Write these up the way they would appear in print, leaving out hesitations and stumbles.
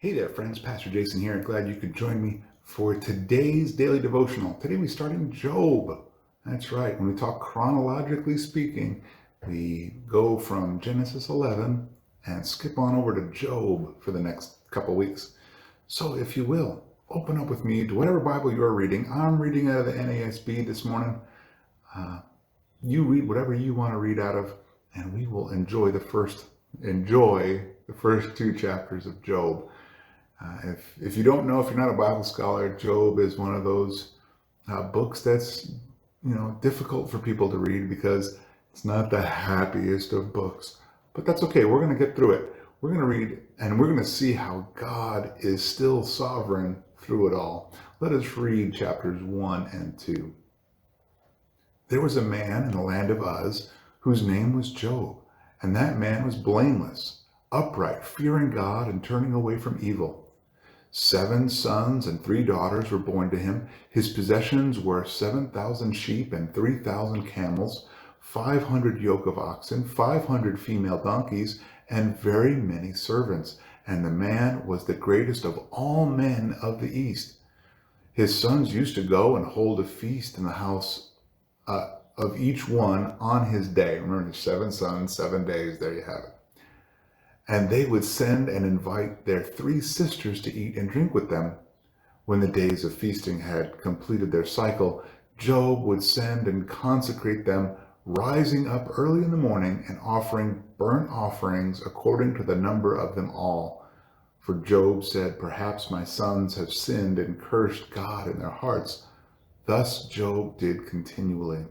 Hey there, friends. Pastor Jason here. Glad you could join me for today's daily devotional. Today we're starting Job. That's right. When we talk chronologically speaking, we go from Genesis 11 and skip on over to Job for the next couple weeks. So if you will, open up with me to whatever Bible you're reading. I'm reading out of the NASB this morning. You read whatever you want to read out of, and we will enjoy the first two chapters of Job. If you don't know, if you're not a Bible scholar, Job is one of those books that's difficult for people to read because it's not the happiest of books. But that's okay. We're going to get through it. We're going to read and we're going to see how God is still sovereign through it all. Let us read chapters 1 and 2. There was a man in the land of Uz whose name was Job, and that man was blameless, upright, fearing God and turning away from evil. 7 sons and 3 daughters were born to him. His possessions were 7,000 sheep and 3,000 camels, 500 yoke of oxen, 500 female donkeys, and very many servants. And the man was the greatest of all men of the East. His sons used to go and hold a feast in the house of each one on his day. Remember, there's 7 sons, 7 days. There you have it. And they would send and invite their 3 sisters to eat and drink with them. When the days of feasting had completed their cycle, Job would send and consecrate them, rising up early in the morning and offering burnt offerings according to the number of them all. For Job said, "Perhaps my sons have sinned and cursed God in their hearts." Thus Job did continually.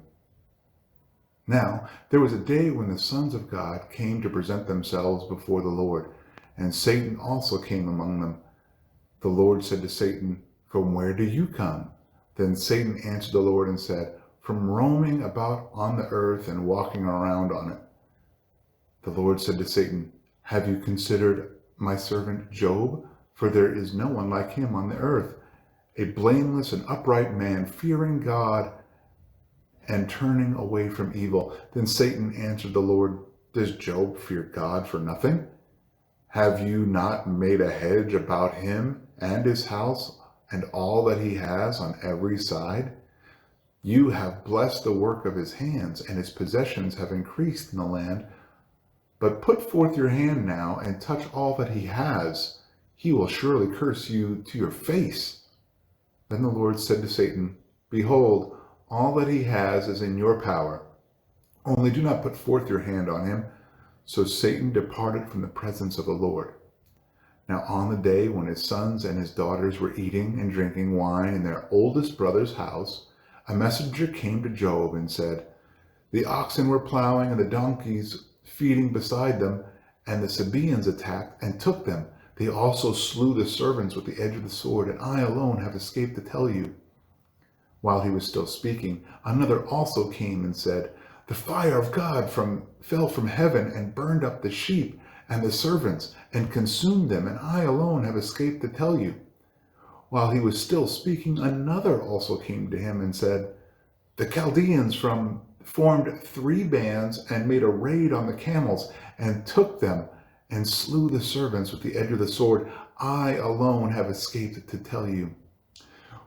Now, there was a day when the sons of God came to present themselves before the Lord, and Satan also came among them. The Lord said to Satan, "From where do you come?" Then Satan answered the Lord and said, "From roaming about on the earth and walking around on it." The Lord said to Satan, "Have you considered my servant Job? For there is no one like him on the earth, a blameless and upright man, fearing God and turning away from evil." Then Satan answered the Lord, "Does Job fear God for nothing? Have you not made a hedge about him and his house and all that he has on every side? You have blessed the work of his hands, and his possessions have increased in the land. But put forth your hand now and touch all that he has. He will surely curse you to your face." Then the Lord said to Satan, "Behold, all that he has is in your power. Only do not put forth your hand on him." So Satan departed from the presence of the Lord. Now on the day when his sons and his daughters were eating and drinking wine in their oldest brother's house, a messenger came to Job and said, "The oxen were plowing and the donkeys feeding beside them, and the Sabaeans attacked and took them. They also slew the servants with the edge of the sword, and I alone have escaped to tell you." While he was still speaking, another also came and said, "The fire of God fell from heaven and burned up the sheep and the servants and consumed them, and I alone have escaped to tell you." While he was still speaking, another also came to him and said, "The Chaldeans formed 3 bands and made a raid on the camels and took them and slew the servants with the edge of the sword. I alone have escaped to tell you."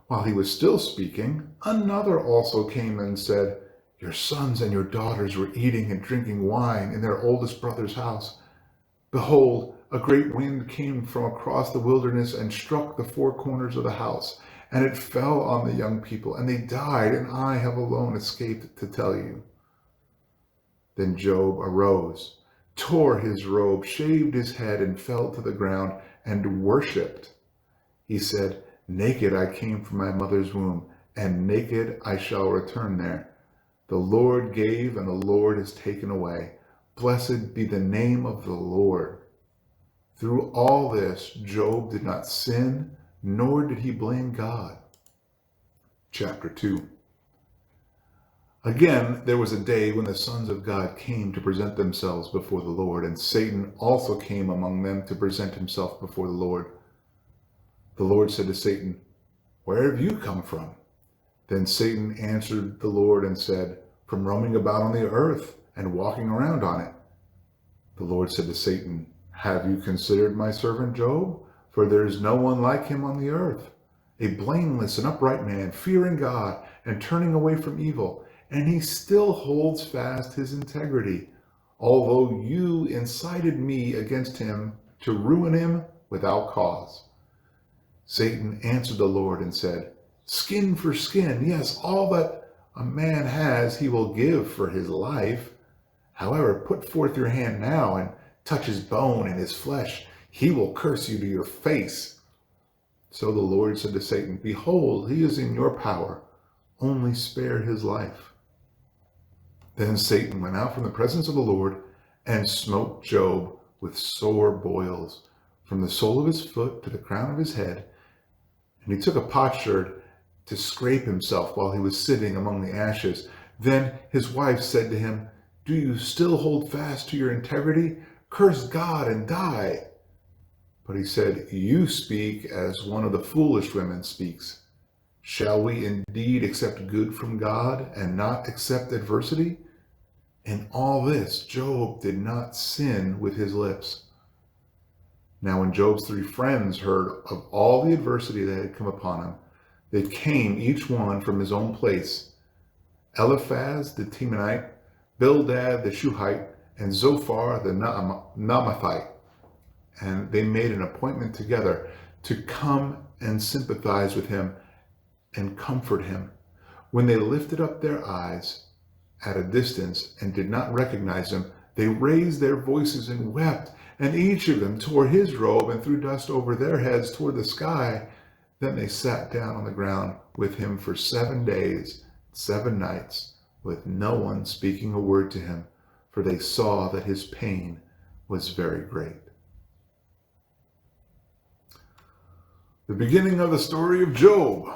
While he was still speaking, another also came and said, "Your sons and your daughters were eating and drinking wine in their oldest brother's house. Behold, a great wind came from across the wilderness and struck the 4 corners of the house, and it fell on the young people, and they died, and I have alone escaped to tell you." Then Job arose, tore his robe, shaved his head, and fell to the ground and worshipped. He said, "Naked I came from my mother's womb, and naked I shall return there. The Lord gave, and the Lord has taken away. Blessed be the name of the Lord." Through all this, Job did not sin, nor did he blame God. Chapter 2. Again, there was a day when the sons of God came to present themselves before the Lord, and Satan also came among them to present himself before the Lord. The Lord said to Satan, "Where have you come from?" Then Satan answered the Lord and said, "From roaming about on the earth and walking around on it." The Lord said to Satan, "Have you considered my servant Job? for there is no one like him on the earth, a blameless and upright man, fearing God and turning away from evil. And he still holds fast his integrity, although you incited me against him to ruin him without cause." Satan answered the Lord and said, "Skin for skin, yes, all that a man has he will give for his life. However, put forth your hand now and touch his bone and his flesh. He will curse you to your face." So the Lord said to Satan, "Behold, he is in your power. Only spare his life." Then Satan went out from the presence of the Lord and smote Job with sore boils from the sole of his foot to the crown of his head. And he took a potsherd to scrape himself while he was sitting among the ashes. Then his wife said to him, "Do you still hold fast to your integrity? Curse God and die." But he said, "You speak as one of the foolish women speaks. Shall we indeed accept good from God and not accept adversity?" In all this, Job did not sin with his lips. Now when Job's 3 friends heard of all the adversity that had come upon him, they came each one from his own place: Eliphaz the Temanite, Bildad the Shuhite, and Zophar the Naamathite. And they made an appointment together to come and sympathize with him and comfort him. When they lifted up their eyes at a distance and did not recognize him, they raised their voices and wept, and each of them tore his robe and threw dust over their heads toward the sky. Then they sat down on the ground with him for 7 days, 7 nights, with no one speaking a word to him, for they saw that his pain was very great. The beginning of the story of Job.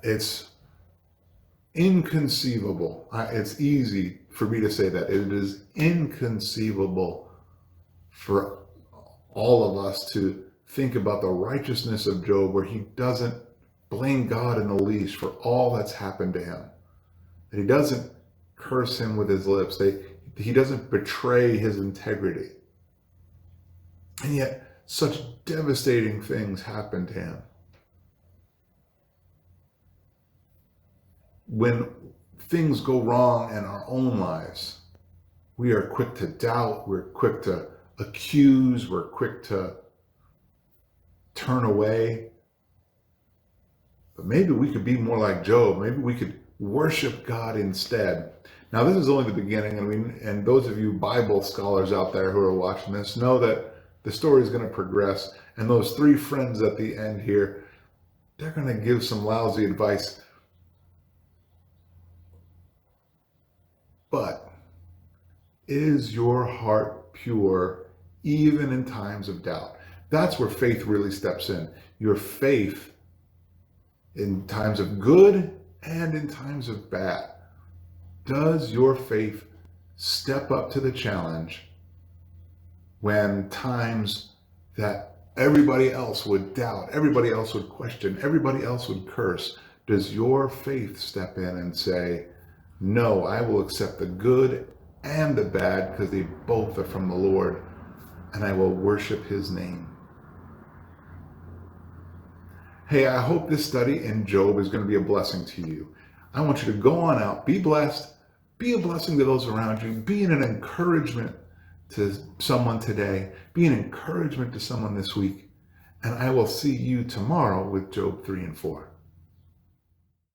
It's inconceivable. It's easy for me to say that. It is inconceivable for all of us to think about the righteousness of Job, where he doesn't blame God in the least for all that's happened to him. That he doesn't curse him with his lips. He doesn't betray his integrity. And yet, such devastating things happen to him. When things go wrong in our own lives, we are quick to doubt, we're quick to accuse, we're quick to turn away. But maybe we could be more like Job. Maybe we could worship God instead. Now, this is only the beginning, and those of you Bible scholars out there who are watching this know that the story is going to progress, and those 3 friends at the end here, they're going to give some lousy advice. But is your heart pure even in times of doubt? That's where faith really steps in. Your faith in times of good and in times of bad. Does your faith step up to the challenge when times that everybody else would doubt, everybody else would question, everybody else would curse? Does your faith step in and say, "No, I will accept the good and the bad because they both are from the Lord, and I will worship his name"? Hey, I hope this study in Job is going to be a blessing to you. I want you to go on out, be blessed, be a blessing to those around you, be an encouragement to someone today, be an encouragement to someone this week, and I will see you tomorrow with Job 3 and 4.